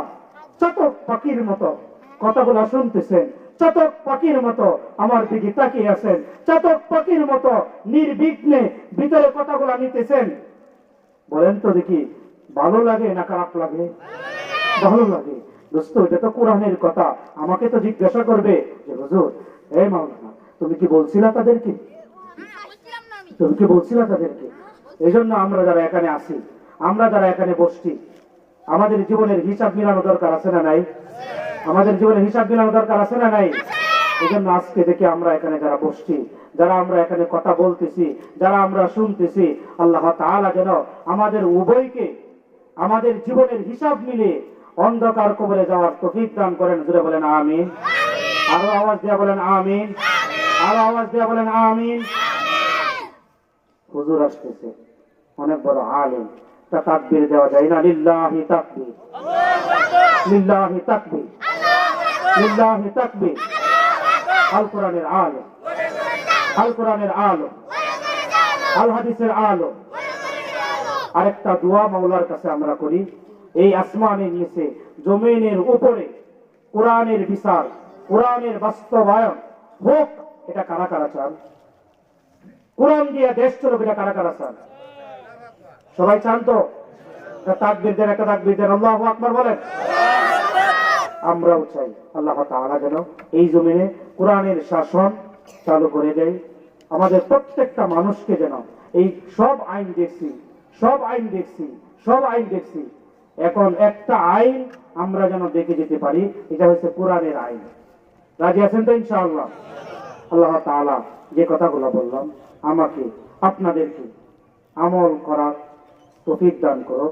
A: চাতক পাখির মতো কথাগুলো শুনতেছেন, চাতক পাখির মতো আমার দিকে তাকিয়ে আছেন, চাতক পাখির মতো নির্বিঘ্নে ভিতরে কথাগুলো নিতেছেন, বলেন তো দেখি ভালো লাগে না খারাপ লাগে? ভালো লাগে। দোস্ত এটা তো কোরআনের কথা, আমাকে তো জিজ্ঞাসা করবে যে হুজুর, এই মাওলানা তুমি কি বলছিলা তাদেরকে, তুমি কি বলছিলা তাদেরকে? এই জন্য আমরা যারা এখানে আসি, আমরা যারা এখানে বসছি, আমাদের জীবনের হিসাব মিলানো দরকার আছে না নাই? আমাদের জীবনের হিসাব মিলানো দরকার আছে না নাই? এই জন্য আজকে দেখে আমরা এখানে যারা বসছি, যারা আমরা এখানে কথা বলতেছি, যারা আমরা শুনতেছি, আল্লাহ তাআলা যেন আমাদের উভয়কে আমাদের জীবনের হিসাব মিলে অন্ধকার কবরে যাওয়ার তৌফিক দান করেন। জোরে বলেন আমিন। আরো আওয়াজ দিয়ে বলেন আমিন, আরো আওয়াজ দিয়ে বলেন আমিন। হুজুর আসতেছে, অনেক বড় আলেম, তা তাকবীর দেওয়া যায় না? লিল্লাহি তাকবীর, লিল্লাহি তাকবীর, লিল্লাহি তাকবীর। আল কোরআনের আলো, আল কোরআনের আলো, আল হাদিসের আলো। আরেকটা দোয়া মাওলার কাছে আমরা করি, এই আসমানের নিচে জমিনের উপরে কোরআনের বিচার, কোরআনের বাস্তবায়ন হোক, এটা কারা কারা চান? কোরআন দিয়ে দেশ চলবে, এটা কারা কারা চান? সবাই চান তো? তাকবীর দেন, একটা তাকবীর দেন, আল্লাহু আকবার বলেন, আমরাও চাই আল্লাহ তাআলা যেন এই জমিনে কোরআনের শাসন চালু করে দেয়। আমাদের প্রত্যেকটা মানুষকে যেন এই সব আইন দেখছি, সব আইন দেখছি, সব আইন দেখছি, এখন একটা আইন আমরা যেন দেখে যেতে পারি, এটা হচ্ছে কোরআনের আইন। রাজি আছেন তো ইনশাআল্লাহ? আল্লাহ তাআলা যে কথাগুলো বললাম আমাকে আপনাদেরকে আমল করার তৌফিক দান করো।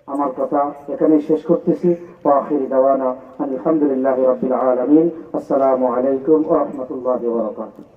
A: আমার কথা এখানেই শেষ করতেছি। ওয়া আখিরু দাওয়ানা আলহামদুলিল্লাহি রাব্বিল আলামিন। আসসালামু আলাইকুম ওয়া রাহমাতুল্লাহি ওয়া বারাকাতুহু।